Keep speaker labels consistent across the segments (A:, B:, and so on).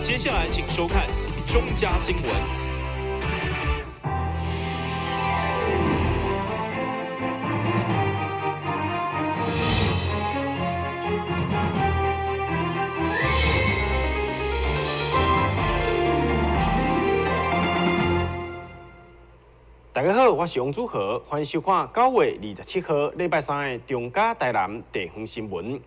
A: 接下来请收看中嘉新闻。
B: 大家好，我是王祖和，欢迎收看9月27号礼拜三的中嘉台南地方新闻。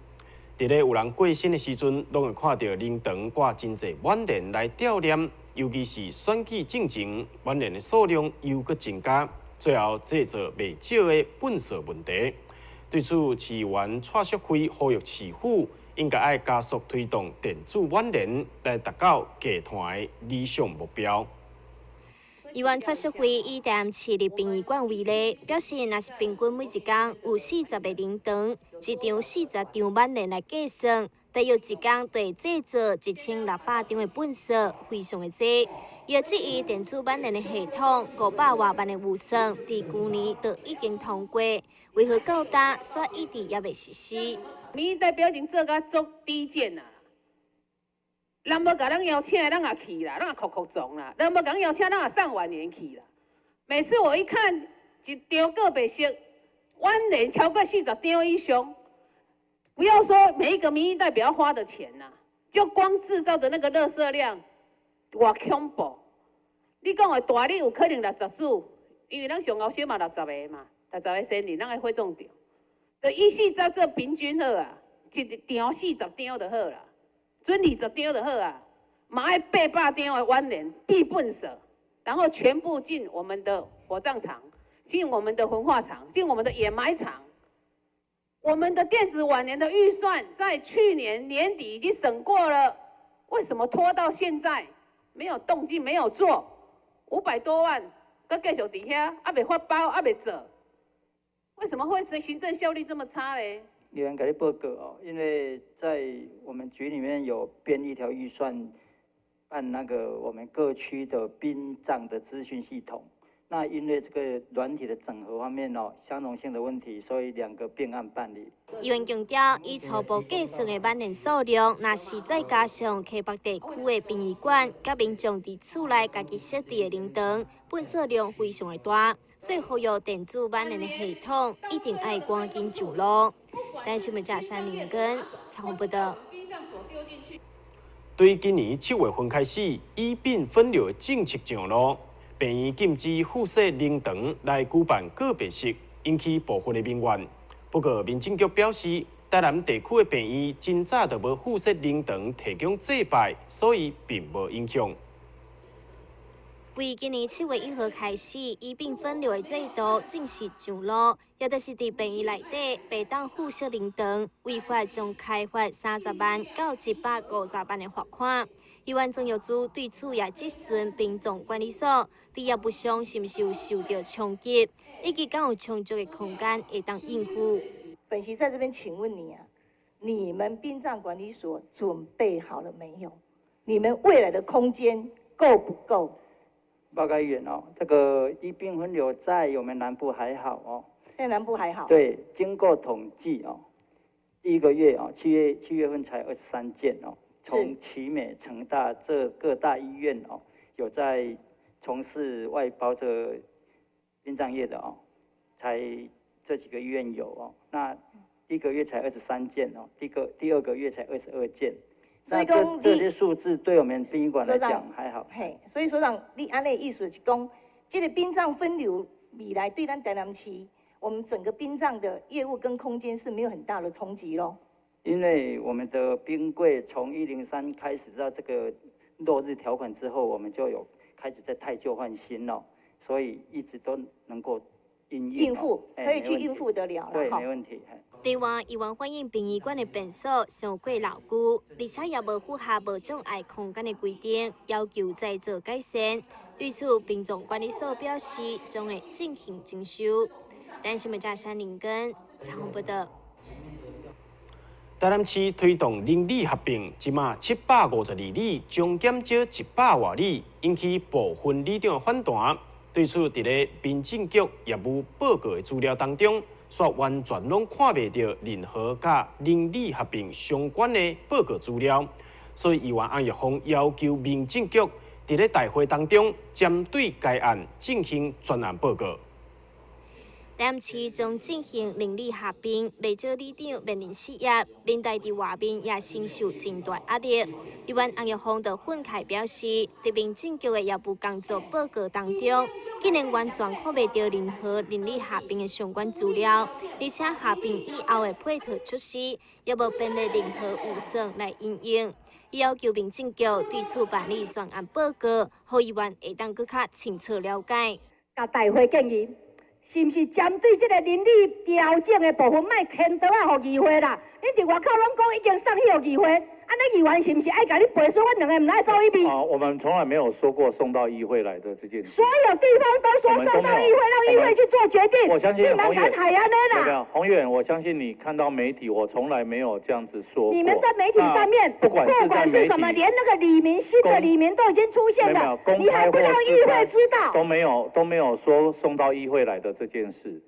B: 伫咧有人过身的时阵，拢会看到灵堂挂真侪挽联来悼念，尤其是选举进前，挽联的数量又搁增加，最后制造未少的粪扫问题。对此，市员蔡淑惠呼吁市府应该要加速推动电子挽联，来达到集团的理想目标。
C: 议员蔡淑惠以台南市立殡仪馆为例，表示若是平均每一天有40个灵堂，一张40张挽联来计算，大约一天就会制造1600张的粪扫，非常的多。也质疑电子挽联的系统500多万的预算，伫去年就已经通过，为何到今却一直也未实施？
D: 民意代表已经做甲足低贱啦。人无甲咱邀请，咱也去啦，咱也哭哭撞啦。人无甲咱邀请，咱也上晚年去啦。每次我一看一张个别色挽联超过40张以上，不要说每一个民意代表花的钱呐，就光制造的那个垃圾量，偌恐怖！你讲的大理有可能60组，因为咱上高小嘛60个嘛，60个生日，咱个会中着。就依40做平均好啊，一张40张就好啦。准20张就好啊，嘛爱800张的挽联必粪扫，然后全部进我们的火葬场，进我们的焚化厂，进我们的掩埋场。我们的电子挽联的预算在去年年底已经审过了，为什么拖到现在没有动静，没有做？500多万，搁继续伫遐，还未发包，还未做，为什么会是行政效率这么差嘞？
E: 议员给你报告哦，因为在我们局里面有编一条预算，办那个我们各区的殡葬的资讯系统。那因为这个软体的整合方面哦，相容性的问题，所以2个并案办理。
C: 议员强调，以初步计算的挽联数量，若是再加上溪北地区的殡仪馆，甲民众伫厝内家己设置的灵堂，粪扫量非常的大，所以呼吁电子挽联的系统一定要赶紧上路。但新闻嘉山林根采访报道。
B: 对今年7月份开始，医病分流的政策上路，病院禁止附设灵堂来举办个别式，引起部分的民怨。不过，民政局表示，台南地区的病院真早就无附设灵堂提供祭拜，所以并无影响。
C: 为今年7月1号开始，医病分流的制度正式上路，也就是伫病院内底袂当附设灵堂，违法将开罚30万到150万的罚款。议员曾玉珠对此也质询殡葬管理所，伫业务上是毋是有受到冲击，以及敢有充足的空间会当应付。
F: 本席在这边请问你啊，你们殡葬管理所准备好了没有？你们未来的空间够不够？
E: 报告议员哦，这个医病分流在我们南部还好哦，
F: 在南部还好。
E: 对，经过统计哦，第1个月哦，7月份才23件哦。从奇美、成大这各大医院哦，有在从事外包这殡葬业的哦，才这几个医院有哦。那1个月才23件哦，第二个月才22件。所以这些数字对我们殡仪馆来讲还好。
F: 嘿，所以所长，你安尼意思是讲，这个殡葬分流未来对咱台南市我们整个殡葬的业务跟空间是没有很大的冲击咯。
E: 因为我们的冰柜从103开始到这个落日条款之后，我们就有开始在汰旧换新了，所以一直都能够应付，
F: 可以去应付得了了。
E: 对，没问题。
C: 另外，议员反映殡仪馆的便所上过老旧，而且也无符合无障碍空间的规定，要求再做改善。对此，殡葬管理所表示将会进行征收。但新闻嘉山林根采访报道。
B: 台南市推动邻里合并，即马752里将减少100多里，引起部分里长的反弹。对此，伫咧民政局业务报告的资料当中，却完全拢看袂到任何甲邻里合并相关的报告资料。所以议员洪玉峰要求民政局伫咧大会当中针对该案进行专案报告。
C: 台南市将进行邻里合并，未少里长面临失业，连带伫外面也承受真大压力。议员洪玉峰就愤慨表示，伫民政局的业务工作报告当中，竟然完全看袂到任何邻里合并的相关资料，而且合并以后的配套措施也无编列任何预算来应用。伊要求民政局对此办理专案报告，让议员会当更较清楚了解。
F: 甲大会建议。是毋是针对这个邻里调整的部分，莫牵倒啊，互议会啦？你伫外口拢讲已经送去互议会，安尼议员是毋是爱甲你背书？阮两个唔爱走一边。
G: 我们从来没有说过送到议会来的这件事。
F: 所有地方都说送到议会，让议会去做决定。
G: 我相信
F: 你们敢海安尼啦？
G: 洪远，我相信你看到媒体，我从来没有这样子说过。
F: 你们在媒体上面，不管是什么，连那个李明新的李明都已经出现了，你还不让议会知道？
G: 都没有说送到议会来的这件事。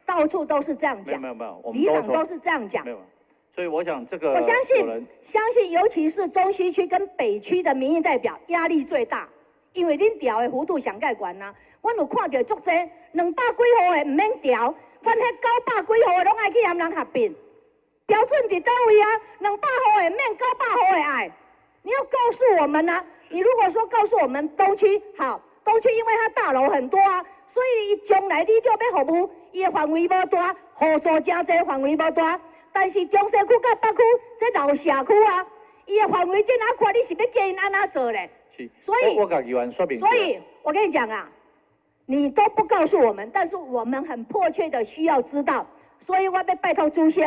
F: 到处都是这样讲，
G: 没有，
F: 里长都是这样讲。
G: 没有，所以我想这个，
F: 我相信，尤其是中西区跟北区的民意代表压力最大，因为恁调的幅度上盖悬呐。阮有看到足济200几户的唔免调，阮迄900几户的拢爱去和人合并。标准伫倒位啊？200户的免900户的爱，你要告诉我们啊！你如果说告诉我们东区好，东区因为它大楼很多啊，所以将来你就要服务。伊的范围无大，户数真济，范围无大。但是中西区甲北区这老社区啊，伊的范围这哪宽，你是要叫因安怎做咧？所以
G: 我甲议员说明。
F: 所以我跟你讲啊，你都不告诉我们，但是我们很迫切的需要知道。所以我要拜托主席，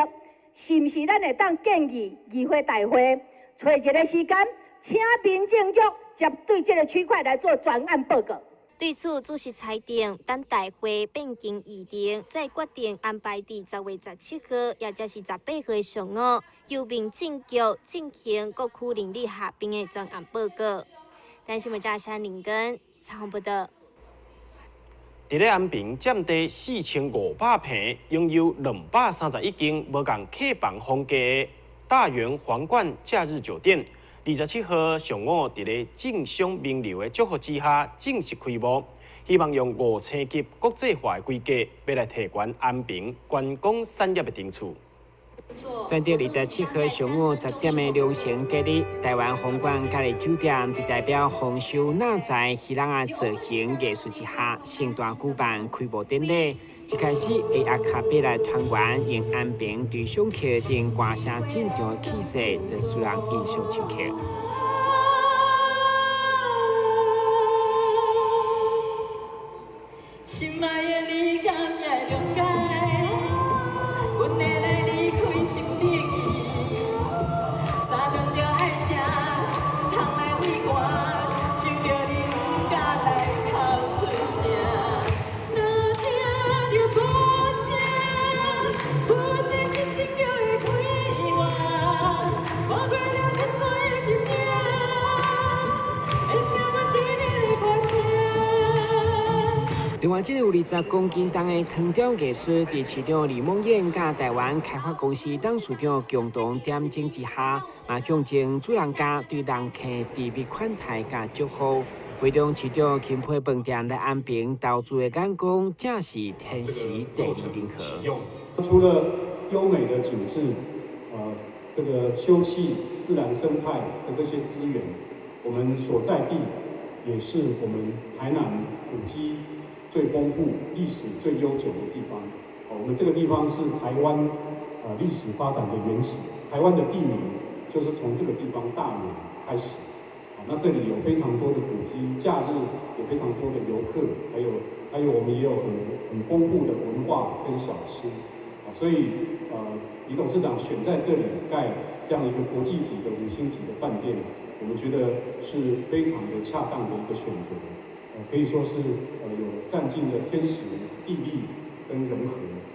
F: 是不是咱会当建议议会大会找一个时间，请民政局接对这个区块来做专案报告。
C: 对此，主席裁定，等大会变更议程，再决定安排伫10月17号，也就是18号的上午，由民政局进行各区邻里合并的专案报告。但新闻早上林根采访报道。
B: 伫咧安平占地4500平，拥有231间无共客房风格的大圆皇冠假日酒店。27号上午，伫咧政商名流的祝福之下，正式开幕。希望用5星级国际化的规格，要来提悬安平观光产业的定处。
H: 选到27号上午10点的流行节日，台湾红馆嘉义酒店伫代表丰收那在希人啊造型艺术之下，盛大举办开幕典礼。一开始，以阿卡贝拉团员用安平对上客等歌声震动的气势，就使人印象深刻。
I: 心爱的你，敢也了解，阮会来离开心里，三顿着爱食，通来为寒，想着你不敢来哭出声，若听着歌声，阮的心情就会快活，跨过了这山的一岭，会唱阮甜蜜的歌声。
H: 另外，这个有20公斤重的藤雕艺术，伫市长李梦燕甲台湾开发公司董事长共同点睛之下，嘛象征主人家对人客特别款待甲祝福。会中市长钦佩饭店来安平投资的眼光，正是天时地利人和。
J: 除了优美的景致，这个休憩、自然生态的这些资源，我们所在地也是我们台南古迹最丰富、历史最悠久的地方。我们这个地方是台湾历史发展的缘起，台湾的地名就是从这个地方大园开始。那这里有非常多的古迹，假日有非常多的游客，还有我们也有很丰富的文化跟小吃。所以李董事长选在这里盖这样一个国际级的5星级的饭店，我们觉得是非常的恰当的一个选择。可以说是有占尽了天时、地利跟人和。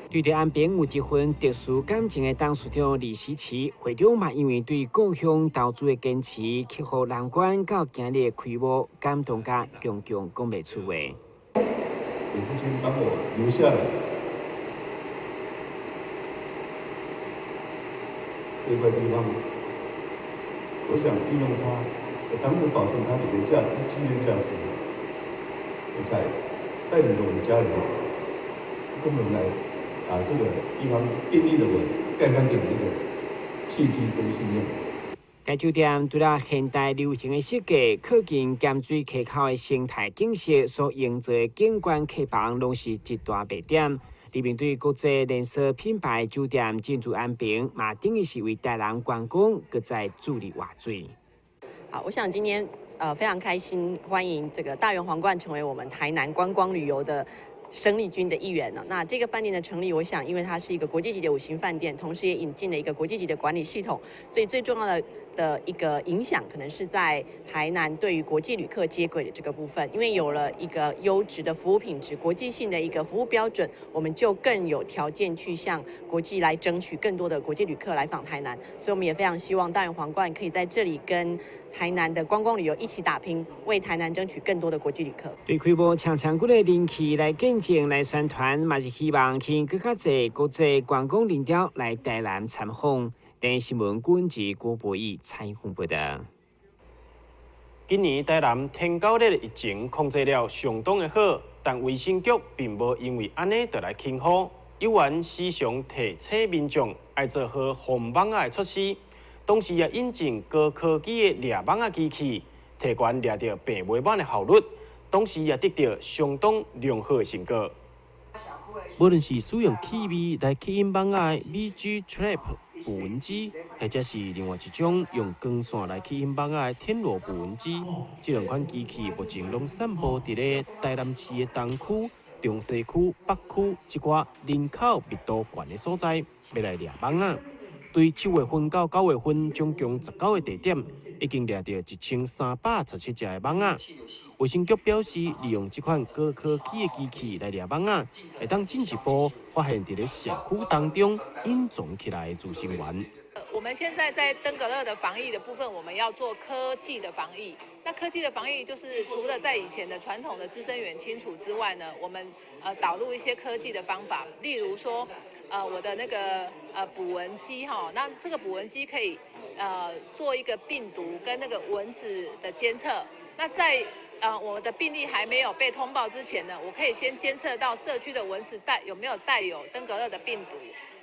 H: 对着安平有一份特殊感情的董事长李时齐，会长嘛因为对故乡投资的坚持，克服难关到今日的开幕，感动甲强强讲袂出话。
J: 你父亲帮我留下来这块地方，我想利用它，长久保存它的一个纪念价值，我才带领着我们家人共同来把这个地方建立的我干干净的一个契机跟信念。
H: 该酒店除了现代流行的设计，靠近咸水溪口的生态景色所营造的景观客房，拢是一大卖点。里面对国际连锁品牌酒店进驻安平，嘛等于是为台南观光搁在助力活水。
K: 好，我想今天非常开心，欢迎这个大园皇冠成为我们台南观光旅游的生力军的一员呢。那这个饭店的成立，我想因为它是一个国际级的5星饭店，同时也引进了一个国际级的管理系统，所以最重要的一个影响，可能是在台南对于国际旅客接轨的这个部分，因为有了一个优质的服务品质、国际性的一个服务标准，我们就更有条件去向国际来争取更多的国际旅客来访台南。所以我们也非常希望大园皇冠可以在这里跟台南的观光旅游一起打拼，为台南争取更多的国际旅客。
H: 对开幕长久的人气来见证、来宣传，嘛是希望吸引更加侪国际观光领导来台南参访。第一新闻顾及郭博义采访报道。
B: 今年台南天狗日疫情控制了相当的好，但卫生局并无因为安尼就来轻忽，有缘时常提醒民众爱做好防网仔的措施，同时也引进高科技的掠网仔机器，提悬掠到病媒网的效率，同时也得到相当良好的成果。无论是使用气味来吸引网仔的 VG Trap 捕蚊机，或者是另外一种用光线来吸引网仔的天罗捕蚊机，这两款机器目前拢散布伫咧台南市的东区、中西区、北区一寡人口密度高的所在，要来掠网仔。对7月份到9月份，总共19个地点，已经掠到1317只的网仔。卫生局表示，利用这款高科技的机器来掠网仔，会当进一步发现伫咧社区当中隐藏起来的助生源。
D: 我们现在在登革热的防疫的部分，我们要做科技的防疫。那科技的防疫就是除了在以前的传统的滋生源清除之外呢，我们导入一些科技的方法，例如说我的那个捕蚊机哈，那这个捕蚊机可以做一个病毒跟那个蚊子的监测。那在我的病例还没有被通报之前呢，我可以先监测到社区的蚊子有没有带有登革热的病毒，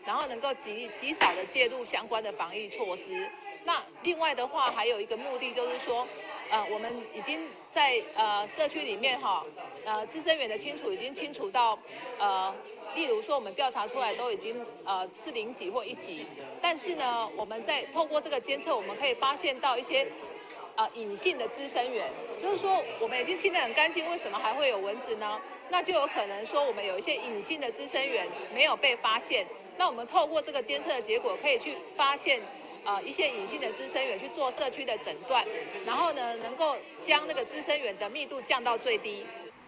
D: 然后能够及早的介入相关的防疫措施。那另外的话，还有一个目的就是说，我们已经在社区里面哈，滋生源的清除已经清除到例如说我们调查出来都已经是0级或1级，但是呢，我们在透过这个监测，我们可以发现到一些隐性的滋生源，就是说我们已经清得很干净，为什么还会有蚊子呢？那就有可能说我们有一些隐性的滋生源没有被发现，那我们透过这个监测的结果，可以去发现一些隐性的滋生源，去做社区的诊断，然后呢，能够将那个滋生源的密度降到最低。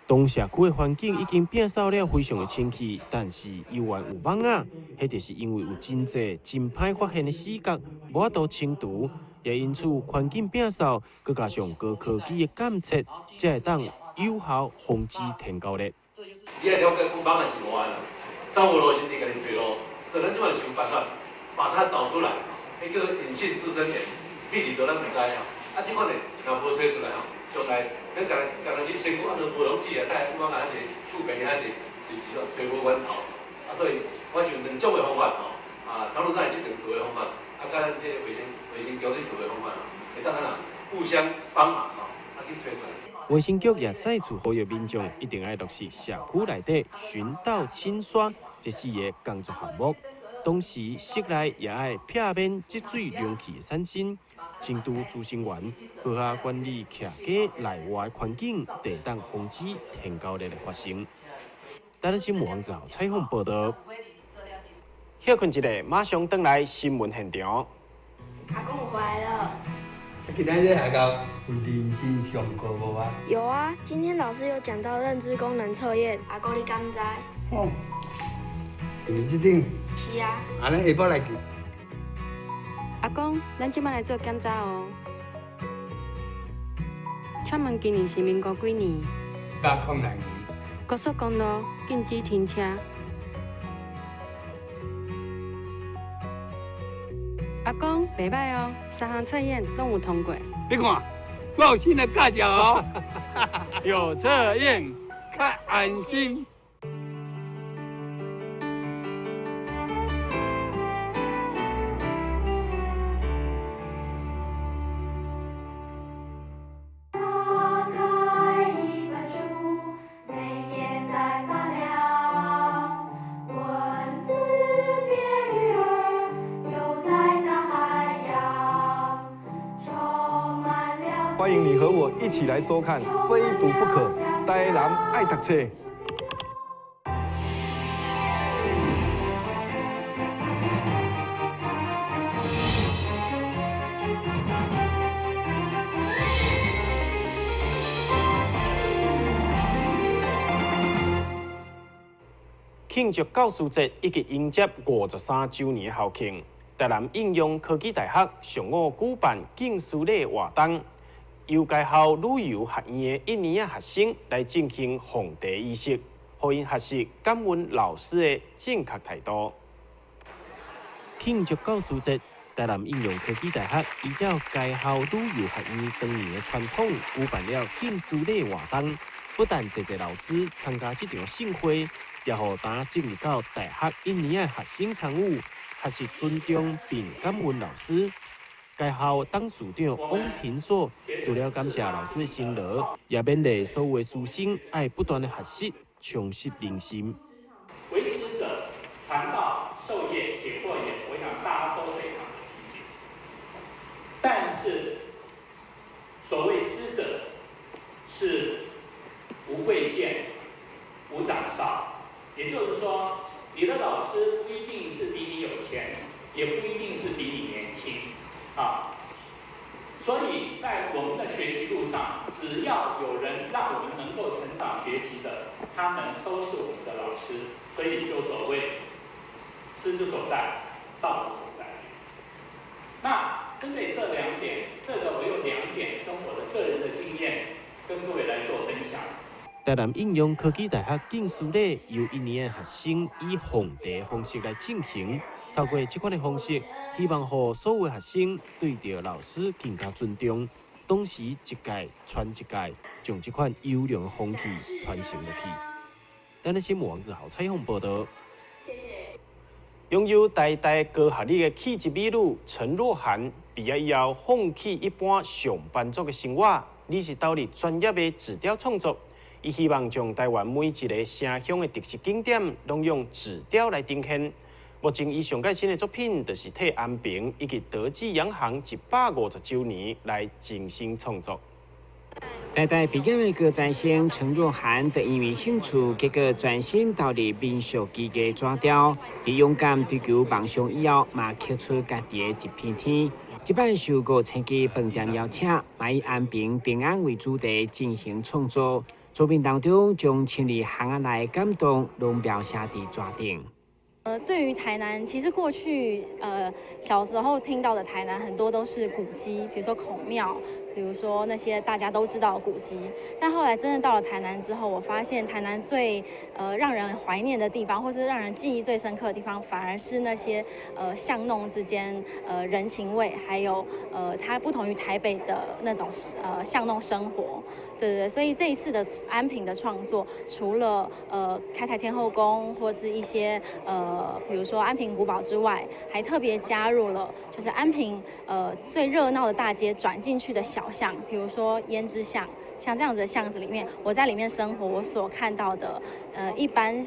B: 当社区的环境已经变扫了非常的清气，但是依然有网仔，迄就是因为有真侪真歹发现的死角，无法度清除，也因此环境变扫，佮加上高科技的监测，才会当有效防止天狗热。
L: 你要了解讲网仔是无安啦，找无路是你家己找路，所以咱即摆想办法把它找出来，迄叫做隐性滋生源，秘密都咱袂知啊。啊，即款呢，若无找出来吼，将来咱家己去身躯安尼无拢起来，睇网仔还是厝边还是找无源头。啊，所以我想2种的方法吼，长荣咱这边做的方法，甲咱这卫生局咧做的方法，会当咱互相帮忙吼，去找出来。
B: 卫生局也再次呼吁民众一定要落实社区内底巡倒清刷这4个工作项目，同时室内也要避免积水容器的产生，监督助生员，好好管理徛家内外环境，地当防止天狗热的发生。台南新闻网站采访报道。休困一下，马上回来新闻现场。
C: 阿公我回来了。
M: 今天这下到有认真上课无啊？
C: 有啊，今天老师有讲到认知功能测验。阿公你敢知？
M: 哦，是这顶。
C: 是啊。
M: 安尼下晡来去。
N: 阿公，咱即摆来做检查哦。请问今年是民国几年
M: 102年。
N: 高速公路禁止停车。阿公，袂歹哦，3项测验拢有通过。
O: 你看，我有新的驾照哦，有测验，较安心。
P: 欢迎你和我一起来收看《非读不可》，台南爱读册。
B: 庆祝教师节以及迎接53周年的校庆，台南应用科技大学上午举办敬师礼活动。由该校旅游学院的1年学生来进行奉茶仪式，互因学习感恩老师的正确态度。庆祝教师节，台南应用科技大学依照该校旅游学院当年的传统，举办了敬师礼活动。不但侪老师参加这场盛会，也互打进入到大学1年的学生参与，学习尊重并感恩老师。该校董事长汪廷硕除了感谢老师的辛劳，也勉励所有的师生爱不断的学习，充实人心。
Q: 为师者，传道授业解惑也，我想大家都非常的理解。但是，所谓师者，是无贵贱、无长少，也就是说，你的老师不一定是比你有钱，也不一定是比你年轻。所以在我们的学习路上，只要有人让我们能够成长学习的，他们都是我们的老师。所以就所谓师之所在，道之所在。那针对这2点，我有2点跟我的个人的经验，跟各位来做分享。
B: 台南应用科技大学敬师礼由1年的学生以奉茶方式来进行。透过这款的方式，希望让所有学生对着老师更加尊重，同时一届传一届，将这款优良的风气传承落去。咱的新闻王子豪采访报道。谢谢。拥有台大高学历的气质美女陈若涵，毕业以后放弃一般上班族的生活，你是投入专业的纸雕创作。伊希望将台湾每一个城乡的特色景点，拢用纸雕来呈现。目前伊上届新的作品，就是替安平以及德记洋行150周年来精心创作。
H: 台大毕业的高材生陈若涵，就因为兴趣，结果专心投入民俗技艺纸雕，伫勇敢追求梦想以后，嘛刻出家己的一片天。这摆受过千家饭店邀请，嘛以安平平安为主题进行创作。作品当中，将千里行仔内感动，拢描写伫纸顶。
N: 对于台南，其实过去小时候听到的台南很多都是古迹，比如说孔庙，比如说那些大家都知道的古迹。但后来真的到了台南之后，我发现台南最让人怀念的地方，或是让人记忆最深刻的地方，反而是那些巷弄之间人情味，还有它不同于台北的那种巷弄生活。对，所以这一次的安平的创作，除了开台天后宫或是一些比如说安平古堡之外，还特别加入了就是安平最热闹的大街转进去的小巷，比如说胭脂巷，像这样子的巷子里面，我在里面生活，我所看到的一般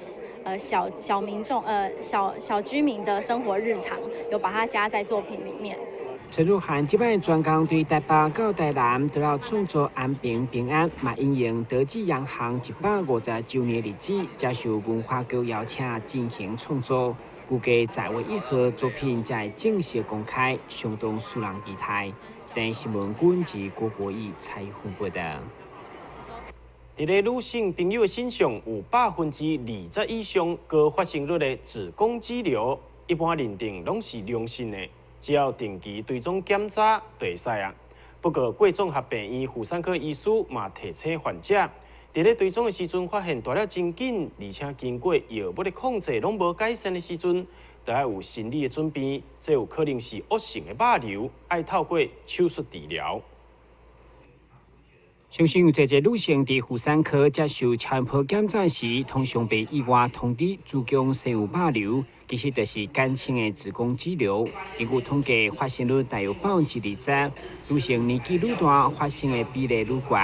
N: 小民众小居民的生活日常，有把它加在作品里面。
H: 陈若涵这摆专工对台北到台南都要创作安平平安，嘛应用德记洋行150周年日子，接受文化局邀请进行创作。预计10月1号作品才会正式公开，相当使人期待。电新闻君及郭国义采访报道。
B: 伫咧女性朋友的身上有20%以上高发生率的子宫肌瘤，一般认定拢是良性的。只要定期追踪检查就会使啊。不过，贵综合病院妇产科医师嘛提醒患者，伫咧追踪的时阵发现大了真紧，而且经过药物的控制拢无改善的时阵，就要有心理的准备，这有可能是恶性的肉瘤，要透过手术治疗。
H: 相信有这个女性伫妇产科接受超音波检查时，通常被意外通知子宫生有肉瘤，其实就是简称的子宫肌瘤。根据统计，发生率大约20%，女性年纪愈大，发生的比例愈高。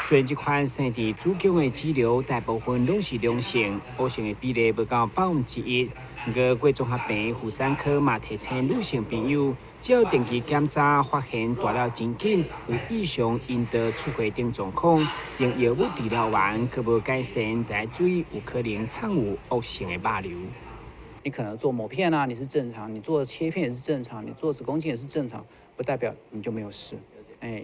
H: 虽然这款生伫子宫的肌瘤大部分拢是良性，恶性的比例不到1%。不过，贵综合病妇产科嘛提醒女性朋友。 只要定期检查发现大了真紧，有异常阴道出血等状况，用药物治疗完却无改善，得注意有可能藏有恶性的肉瘤。
R: 你可能做抹片啊，你是正常；你做切片也是正常；你做子宫镜也是正常，不代表你就没有事。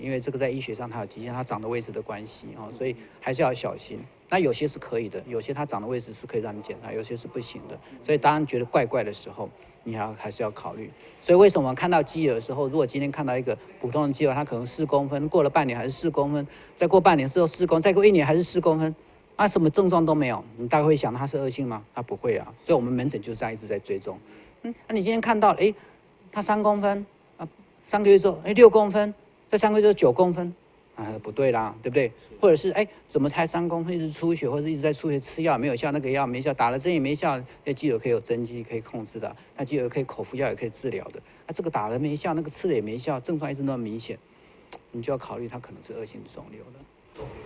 R: 因为这个在医学上它有极限，它长的位置的关系啊，所以还是要小心。那有些是可以的，有些它长的位置是可以让你检查，有些是不行的。所以当然觉得怪怪的时候，你还是要考虑。所以为什么我们看到肌瘤的时候，如果今天看到一个普通的肌瘤，它可能4公分，过了半年还是4公分，再过半年之后4公分，再过1年还是4公分，那什么症状都没有，你大概会想它是恶性吗？它不会啊。所以我们门诊就是这样一直在追踪。那你今天看到了，它3公分，啊，3个月之后，6公分。 再3个月就9公分，不对啦，对不对？或者是怎么才3公分一直出血，或者一直在出血，吃药没有效，那个药没效，打了针也没效，那肌瘤可以有针剂可以控制的，那肌瘤可以口服药也可以治疗的，那这个打了没效，那个吃了也没效，症状一直那么明显，你就要考虑它可能是恶性肿瘤了。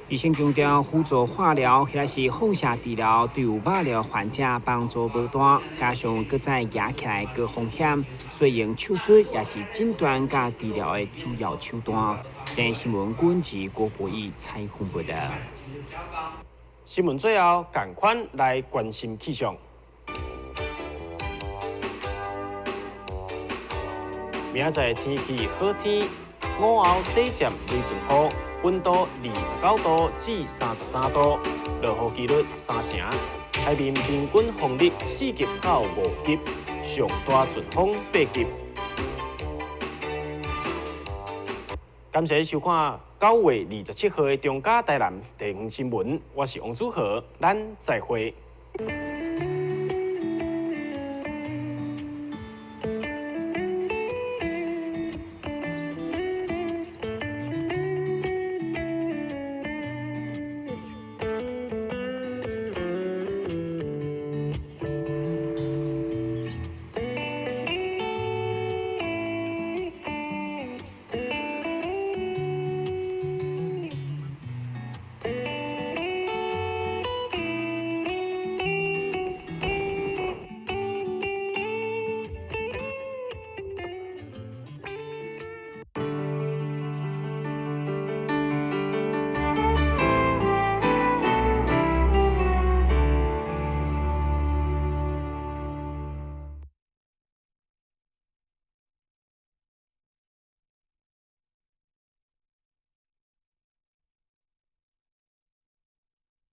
H: 医生强调，辅助化疗或者是放射治疗对有肉瘤患者帮助无大，加上搁再压起来高风险，所以用手术也是诊断甲治疗的主要手段。电新闻管及郭博义采访报道。
B: 新闻最后，赶快来关心气象。明仔载天气好天，午后短暂雷阵雨。 温度29度至33度，落雨几率3成。海面平均风力4级到5级，上大阵风8级。感谢收看9月27号的中嘉台南地方新闻，我是王祖和，咱再会。